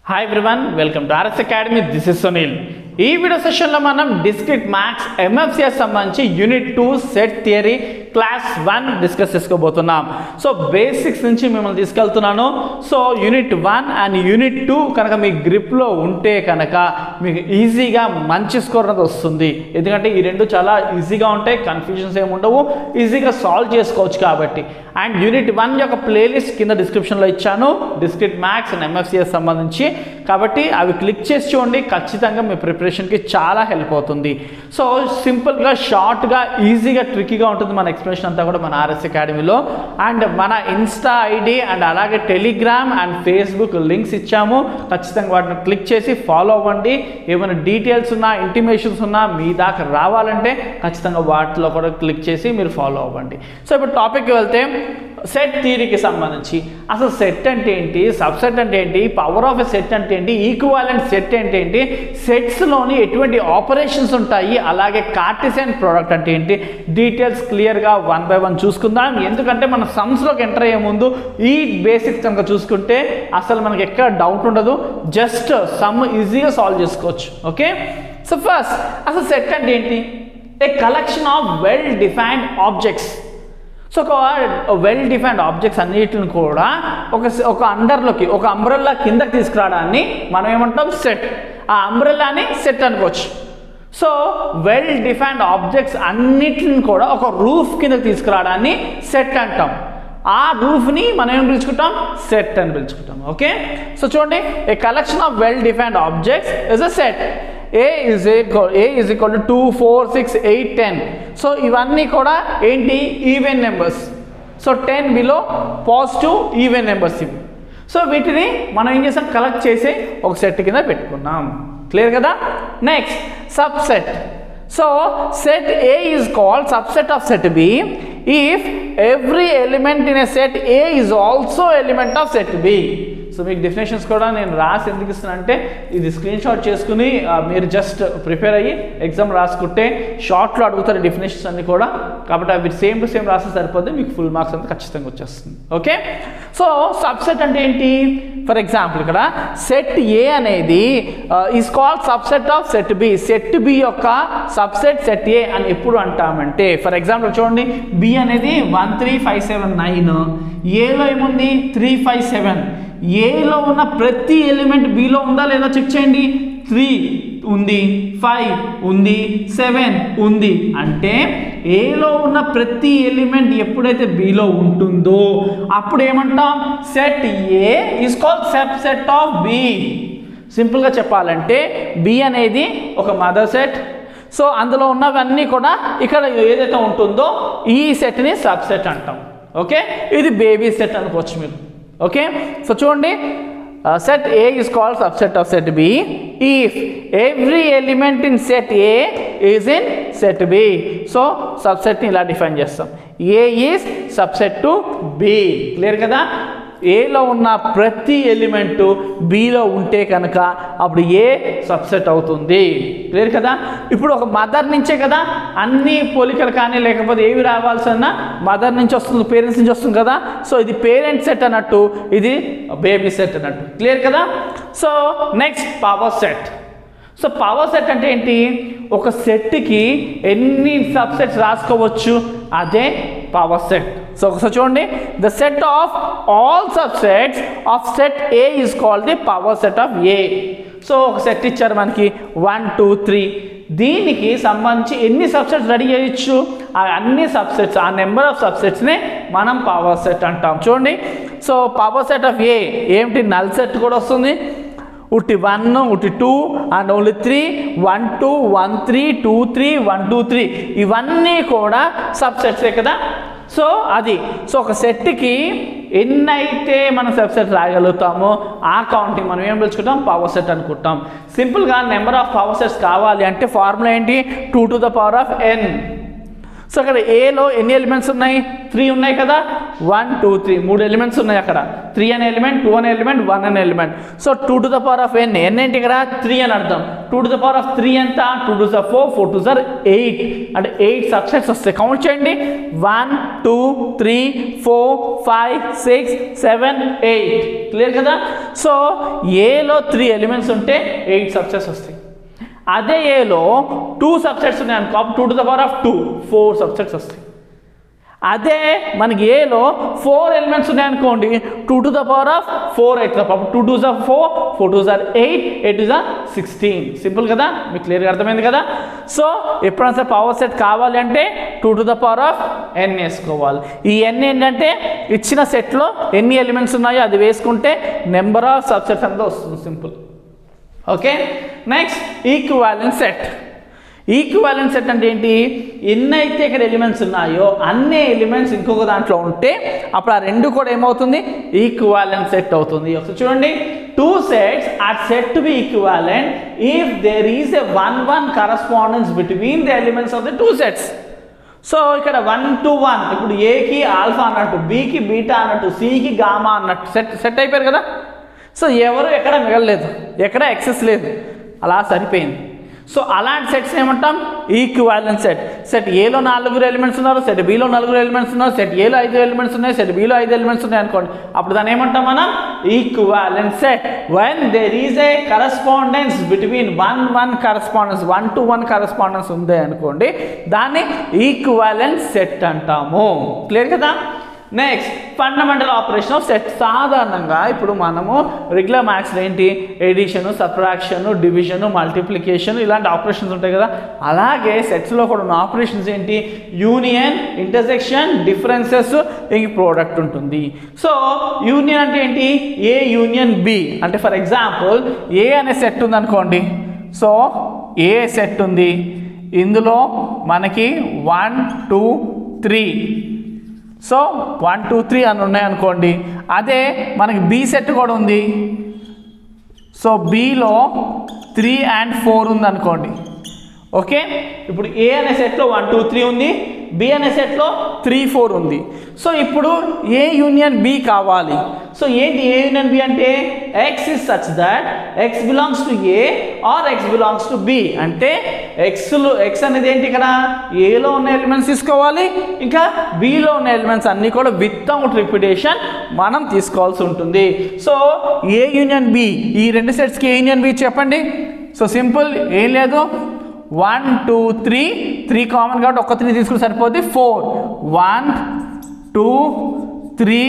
Hi everyone, welcome to RS Academy. This is Sunil. ఈ video సెషన్లో మనం discrete maths MFCS సంబంధించి unit 2 set theory class 1 discuss చేసుకోబోతున్నాం. So basics నుంచి మిమ్మల్ని తీసుకెళ్తున్నాను. సో యూనిట్ 1 అండ్ యూనిట్ 2 కనుక మీ గ్రిప్లో ఉంటే కనుక మీకు ఈజీగా మంచి స్కోర్ అనేది వస్తుంది. ఎందుకంటే ఈ రెండు చాలా ఈజీగా ఉంటాయి, కన్ఫ్యూజన్స్ ఏమి ఉండవు, ఈజీగా సాల్వ్ చేసుకోవచ్చు కాబట్టి. అండ్ యూనిట్ 1 యొక్క ప్లేలిస్ట్ కింద డిస్క్రిప్షన్లో ఇచ్చాను, డిస్క్రీట్ మ్యాథ్స్ అండ్ ఎంఎఫ్సిఎస్ సంబంధించి. కాబట్టి అవి క్లిక్ చేసి చూడండి, ఖచ్చితంగా మీ ప్రిపరేషన్కి చాలా హెల్ప్ అవుతుంది. సో సింపుల్గా, షార్ట్గా, ఈజీగా, ట్రిక్కీగా ఉంటుంది మన ఎక్స్ప్లెనేషన్ అంతా కూడా మన ఆర్ఎస్ అకాడమీలో. అండ్ మన ఇన్స్టా ఐడి అండ్ అలాగే టెలిగ్రామ్ అండ్ ఫేస్బుక్ లింక్స్ ఇచ్చాము, ఖచ్చితంగా వాటిని క్లిక్ చేసి ఫాలో అవ్వండి. ఏమైనా డీటెయిల్స్ ఉన్నా, ఇంటిమేషన్స్ ఉన్నా మీ దాకా రావాలంటే ఖచ్చితంగా వాటిలో కూడా క్లిక్ చేసి మీరు ఫాలో అవ్వండి. సో ఇప్పుడు టాపిక్కి వెళ్తే, సెట్ థియరీకి సంబంధించి అసలు సెట్ అంటే ఏంటి, సబ్సెట్ అంటే ఏంటి, పవర్ ఆఫ్ ఎ సెట్ అంటే ఏంటి, ఈక్వివాలెంట్ సెట్ అంటే ఏంటి, సెట్స్లోని ఎటువంటి ఆపరేషన్స్ ఉంటాయి, అలాగే కార్టెసియన్ ప్రోడక్ట్ అంటే ఏంటి, డీటెయిల్స్ క్లియర్గా 1 by 1 చూసుకుందాం. ఎందుకంటే మన సమ్స్లోకి ఎంటర్ అయ్యే ముందు ఈ బేసిక్స్ కనుక చూసుకుంటే అసలు మనకి ఎక్కడ డౌట్ ఉండదు, జస్ట్ సమ్ ఈజీగా సాల్వ్ చేసుకోవచ్చు. ఓకే, సో ఫస్ట్ అసలు సెట్ అంటే ఏంటి? A collection of well defined objects. So ఒక వెల్ డిఫైన్డ్ ఆబ్జెక్ట్స్ అన్నిటిని కూడా ఒక అండర్లోకి, ఒక అంబ్రెల్లా కిందకి తీసుకురావడాన్ని మనం ఏమంటాం? సెట్. ఆ అంబ్రెల్లాని సెట్ అనుకోవచ్చు. సో వెల్ డిఫైన్డ్ ఆబ్జెక్ట్స్ అన్నిటిని కూడా ఒక రూఫ్ కిందకి తీసుకురావడాన్ని సెట్ అంటాం. ఆ రూఫ్ని మనం ఏం పిలుచుకుంటాం? సెట్ అని పిలుచుకుంటాం. ఓకే, సో చూడండి, a collection of well defined objects is a set. A is equal to 2, 4, 6, 8, 10. So ఇవన్నీ కూడా ఏంటి? Even numbers. So 10 below positive even numbers ఇవి. సో వీటిని మనం ఏం చేసాం? కలెక్ట్ చేసి ఒక సెట్ కింద పెట్టుకున్నాం. క్లియర్ కదా? Next subset. So set A is called subset of set B if every element in a set A is also element of set B. So మీకు డెఫినేషన్స్ కూడా నేను రాసి ఎందుకు ఇస్తున్నాను అంటే, ఇది స్క్రీన్ షాట్ చేసుకుని మీరు జస్ట్ ప్రిపేర్ అయ్యి ఎగ్జామ్ రాసుకుంటే షార్ట్లో అడుగుతారు డెఫినేషన్స్ అన్ని కూడా. కాబట్టి అవి సేమ్ టు సేమ్ రాస్తే సరిపోతే మీకు ఫుల్ మార్క్స్ అంతా ఖచ్చితంగా వచ్చేస్తుంది. ఓకే, సో సబ్సెట్ అంటే ఏంటి? ఫర్ ఎగ్జాంపుల్ ఇక్కడ సెట్ ఏ అనేది is called subset of set B. Set B యొక్క సబ్సెట్ సెట్ ఏ అని ఎప్పుడు అంటామంటే, ఫర్ ఎగ్జాంపుల్ చూడండి, బి అనేది 1, 3, 5, 7, 9. ఏలో ఏముంది? 3, 5, 7. ఏలో ఉన్న ప్రతి ఎలిమెంట్ బిలో ఉందా లేదా చెక్ చేయండి. 3 ఉంది, 5 ఉంది, 7 ఉంది. అంటే ఏలో ఉన్న ప్రతి ఎలిమెంట్ ఎప్పుడైతే బిలో ఉంటుందో అప్పుడు ఏమంటాం? Set A is called subset of B. సింపుల్గా చెప్పాలంటే బి అనేది ఒక మదర్ సెట్. సో అందులో ఉన్నవన్నీ కూడా ఇక్కడ ఏదైతే ఉంటుందో ఈ సెట్ని సబ్సెట్ అంటాం. ఓకే, ఇది బేబీ సెట్ అనుకోవచ్చు మీరు. ఓకే, సో చూడండి, set A is called subset of set B if every element in set A is in set B. So సబ్సెట్ని ఇలా డిఫైన్ చేస్తాం, A is subset to B. Clear కదా? ఏలో ఉన్న ప్రతి ఎలిమెంటు బిలో ఉంటే కనుక అప్పుడు ఏ సబ్సెట్ అవుతుంది. క్లియర్ కదా? ఇప్పుడు ఒక మదర్ నుంచే కదా అన్ని పోలికలు కానీ లేకపోతే ఏవి రావాల్సిన మదర్ నుంచి వస్తుంది, పేరెంట్స్ నుంచి వస్తుంది కదా. సో ఇది పేరెంట్ సెట్ అన్నట్టు, ఇది బేబీ సెట్ అన్నట్టు. క్లియర్ కదా? So next power set. So power set అంటే ఏంటి? ఒక సెట్కి ఎన్ని సబ్సెట్స్ రాసుకోవచ్చు, అదే పవర్ సెట్. సో ఒకసారి చూడండి, the set of all subsets of set A is called the power set of A. So ఒక సెట్ ఇచ్చారు మనకి 1, 2, 3. దీనికి సంబంధించి ఎన్ని సబ్సెట్స్ రెడీ చేయొచ్చు? ఆ అన్ని సబ్సెట్స్, ఆ నెంబర్ ఆఫ్ సబ్సెట్స్నే మనం పవర్ సెట్ అంటాం. చూడండి, సో పవర్ సెట్ ఆఫ్ ఏ ఏమిటి? నల్ సెట్ కూడా వస్తుంది. ఉట్టి 1, ఉట్టి 2 అండ్ ఓన్లీ 3, 1, 2, 1, 3, 2, 3, 1, 2, 3 ఇవన్నీ కూడా సబ్సెట్సే కదా. సో అది, సో ఒక సెట్కి ఎన్నైతే మనం సబ్సెట్ రాగలుగుతామో ఆ కౌంటింగ్ మనం ఏం పిలుచుకుంటాం? పవర్ సెట్ అనుకుంటాం. సింపుల్గా నెంబర్ ఆఫ్ పవర్ సెట్స్ కావాలి అంటే ఫార్ములా ఏంటి? 2 to the power of n. So అక్కడ ఏలో ఎన్ని ఎలిమెంట్స్ ఉన్నాయి? 3 ఉన్నాయి కదా. 1 2 3 3 ఎలిమెంట్స్ ఉన్నాయి అక్కడ. 3 అనే ఎలిమెంట్, 2 అనే ఎలిమెంట్, 1 అనే element. So 2 to the power of n ఏంటి ఇక్కడ? 3 అని అర్థం. 2 to the power of 3 ఎంత? 2 to the 4, 4 to the 8 అంటే 8 సబ్సెట్స్ వస్తాయి. కౌంట్ చేయండి. 1 2 3 4 5 6 7 8. క్లియర్ కదా? సో ఏలో 3 ఎలిమెంట్స్ ఉంటే 8 సబ్సెట్స్ వస్తాయి. అదే ఏలో 2 సబ్సెట్స్ ఉన్నాయి అనుకో, 2 to the power of 2 4 subsets వస్తాయి. అదే మనకి ఏలో 4 ఎలిమెంట్స్ ఉన్నాయి అనుకోండి, 2 to the power of 4 అవుతుంది. అప్పుడు 2 to the 4, 4 to the 8, 8 to the 16. Simple కదా? మీకు క్లియర్గా అర్థమైంది కదా? సో ఎప్పుడైనా సరే పవర్ సెట్ కావాలి అంటే 2 to the power of n వేసుకోవాలి. ఈ n ఏంటంటే ఇచ్చిన సెట్లో ఎన్ని ఎలిమెంట్స్ ఉన్నాయో అది వేసుకుంటే నెంబర్ ఆఫ్ సబ్సెట్స్ అంతా వస్తుంది. Simple. Okay. Next equivalent set. Equivalent set అంటే ఏంటి? ఎన్నైతే ఇక్కడ ఎలిమెంట్స్ ఉన్నాయో అన్ని ఎలిమెంట్స్ ఇంకొక దాంట్లో ఉంటే అప్పుడు ఆ రెండు కూడా ఏమవుతుంది? ఈక్వివాలెంట్ సెట్ అవుతుంది. ఒకసారి చూడండి. 2 sets are said to be equivalent if there is a 1-1 correspondence between the elements of the 2 sets. So ఇక్కడ 1 to 1 ఇప్పుడు ఏకి ఆల్ఫా అన్నట్టు, బికి బీటా అన్నట్టు, సికి గామా అన్నట్టు సెట్ అయిపోయారు కదా. సో ఎవరు ఎక్కడ మిగలలేదు, ఎక్కడ ఎక్సెస్ లేదు, అలా సరిపోయింది. సో అలాంటి సెట్స్ ఏమంటాం? Equivalent set. సెట్ ఏలో 4 ఎలిమెంట్స్ ఉన్నారు, సెట్ బిలో 4 ఎలిమెంట్స్ ఉన్నారు, సెట్ ఏలో 5 ఎలిమెంట్స్ ఉన్నాయి, సెట్ బిలో 5 ఎలిమెంట్స్ ఉన్నాయి అనుకోండి, అప్పుడు దాన్ని ఏమంటాం మనం? Equivalent set. When there is a correspondence between 1-1 correspondence, 1 to 1 correspondence ఉంది అనుకోండి, దాన్ని ఈక్వివాలెంట్ సెట్ అంటాము. క్లియర్ కదా? Next fundamental operation of set. సాధారణంగా ఇప్పుడు మనము రెగ్యులర్ మ్యాథ్స్లో ఏంటి? ఎడిషన్, సబ్ట్రాక్షన్, డివిజన్, మల్టిప్లికేషన్ ఇలాంటి ఆపరేషన్స్ ఉంటాయి కదా. అలాగే సెట్స్లో కూడా ఉన్న ఆపరేషన్స్ ఏంటి? యూనియన్, ఇంటర్సెక్షన్, డిఫరెన్సెస్, ఇంక ప్రోడక్ట్ ఉంటుంది. సో యూనియన్ అంటే ఏంటి? ఏ యూనియన్ బి అంటే ఫర్ ఎగ్జాంపుల్ ఏ అనే సెట్ ఉంది అనుకోండి. సో ఏ సెట్ ఉంది, ఇందులో మనకి 1 2 3 సో 1 2 3 అని ఉన్నాయి అనుకోండి. అదే మనకి బి సెట్ కూడా ఉంది. సో బిలో 3 and 4 ఉంది అనుకోండి. ఓకే. ఇప్పుడు ఏ అనే సెట్లో 1 2 3 ఉంది, బి అనే సెట్లో 3 4 ఉంది. సో ఇప్పుడు ఏ యూనియన్ బి కావాలి. సో ఏంటి ఏ యూనియన్ బి అంటే? X is such that x belongs to A or x belongs to B. అంటే ఎక్స్ అనేది ఏంటి? ఇక్కడ ఏలో ఉన్న ఎలిమెంట్స్ తీసుకోవాలి, ఇంకా బిలో ఉన్న ఎలిమెంట్స్ అన్నీ కూడా వితౌట్ రిపిటేషన్ మనం తీసుకోవాల్సి ఉంటుంది. సో ఏ యూనియన్ బి, ఈ రెండు సెట్స్కి ఏ యూనియన్ బి చెప్పండి. సో సింపుల్, ఏం లేదు, 1 2 3 కామన్ కాబట్టి ఒక 3 తీసుకుని సరిపోద్ది. 4 1 2 3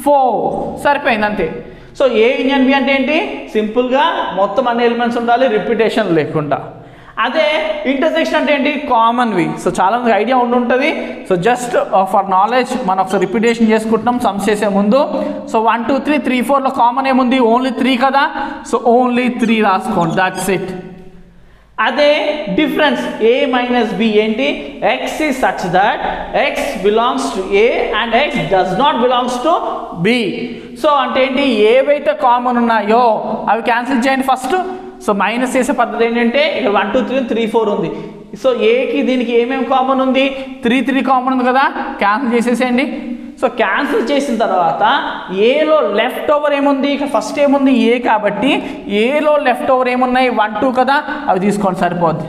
4 సరిపోయింది అంతే. సో ఏ యూనియన్ బి అంటే ఏంటి? సింపుల్గా మొత్తం అన్ని ఎలిమెంట్స్ ఉండాలి, రిపిటేషన్ లేకుండా. అదే ఇంటర్సెక్షన్ అంటే ఏంటి? కామన్వి. సో చాలా మంది ఐడియా ఉంటుంది. సో జస్ట్ ఫర్ నాలెడ్జ్ మనం ఒకసారి రిపిటేషన్ చేసుకుంటున్నాం సమ్స్ చేసే ముందు. సో 1 2 3 3 4లో కామన్ ఏముంది? ఓన్లీ 3 కదా. సో ఓన్లీ 3 రాసుకోండి, దట్స్ ఇట్. అదే డిఫరెన్స్ ఏ మైనస్ బి ఏంటి? X is such that x belongs to A and X does not belongs to B. So అంటే ఏంటి? ఏవైతే కామన్ ఉన్నాయో అవి క్యాన్సిల్ చేయండి ఫస్ట్. సో మైనస్ చేసే పద్ధతి ఏంటంటే ఇక్కడ 1 2 3 3 4 ఉంది. సో ఏకి దీనికి ఏమేమి కామన్ ఉంది? 3 3 కామన్ ఉంది కదా, క్యాన్సిల్ చేసేసేయండి. సో క్యాన్సిల్ చేసిన తర్వాత ఏలో లెఫ్ట్ ఓవర్ ఏముంది? ఇక్కడ ఫస్ట్ ఏముంది? ఏ కాబట్టి ఏలో లెఫ్ట్ ఓవర్ ఏమున్నాయి? 1 2 కదా, అవి తీసుకోండి సరిపోద్ది.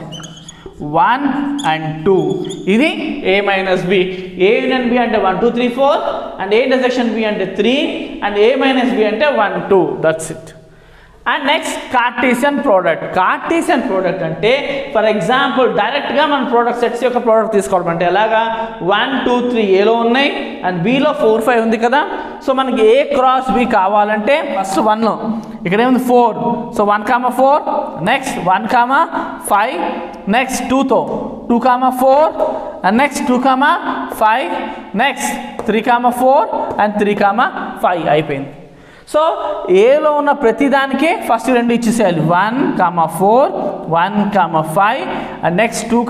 1 and 2 ఇది ఏ మైనస్ బి. ఏ యూనియన్ బి అంటే 1 2 3 4 అండ్ ఏ ఇంటర్సెక్షన్ బి అంటే 3 అండ్ ఏ మైనస్ బి అంటే 1 2. That's it. And next Cartesian product. Cartesian product అంటే ఫర్ ఎగ్జాంపుల్ డైరెక్ట్గా మన ప్రోడక్ట్ సెట్స్ యొక్క ప్రోడక్ట్ తీసుకోవడం అంటే ఎలాగా? 1 2 3 ఏలో ఉన్నాయి అండ్ బిలో 4 5 ఉంది కదా. సో మనకి ఏ క్రాస్ బి కావాలంటే ఫస్ట్ 1 ఇక్కడ ఏముంది? 4. సో 1 4 నెక్స్ట్ 1 5 నెక్స్ట్ 2తో 2 4 అండ్ నెక్స్ట్ 2 5 నెక్స్ట్ 3 4 అండ్ 3 5 అయిపోయింది. సో ఏలో ఉన్న ప్రతిదానికి first 2 ఇచ్చేసేయాలి. 1 4 1 5 and next 2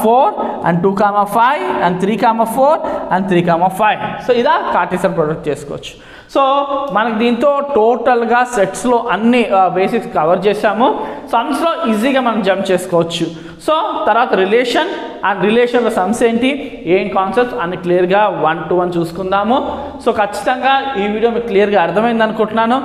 4 and 2 5 and 3 4 and 3 5. So ఇదా కార్టీసియన్ ప్రోడక్ట్ చేసుకోవచ్చు. సో మనకి దీంతో టోటల్గా సెట్స్లో అన్ని బేసిక్స్ కవర్ చేసాము. సమ్స్లో ఈజీగా మనం జంప్ చేసుకోవచ్చు. సో తర్వాత రిలేషన్ అండ్ రిలేషన్ల సమ్స్ ఏంటి, ఏం కాన్సెప్ట్స్ అన్ని క్లియర్గా 1 to 1 చూసుకుందాము. సో ఖచ్చితంగా ఈ వీడియో మీకు క్లియర్గా అర్థమైంది అనుకుంటున్నాను.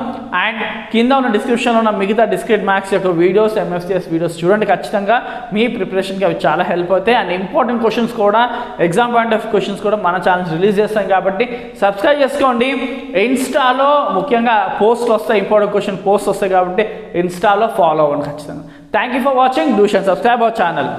అండ్ కింద ఉన్న డిస్క్రిప్షన్లో ఉన్న మిగతా డిస్క్రిట్ మ్యాథ్స్ యొక్క వీడియోస్, MFCS వీడియోస్ చూడండి. ఖచ్చితంగా మీ ప్రిపరేషన్కి అవి చాలా హెల్ప్ అవుతాయి. అండ్ ఇంపార్టెంట్ క్వశ్చన్స్ కూడా, ఎగ్జామ్ పాయింట్ ఆఫ్ క్వశ్చన్స్ కూడా మన ఛానల్ రిలీజ్ చేస్తాం కాబట్టి సబ్స్క్రైబ్ చేసుకోండి. ఇన్స్టాలో ముఖ్యంగా పోస్ట్ వస్తాయి, ఇంపార్టెంట్ క్వశ్చన్ పోస్ట్ వస్తాయి కాబట్టి ఇన్స్టాలో ఫాలో అవ్వండి ఖచ్చితంగా. Thank you for watching. Do share, subscribe our channel.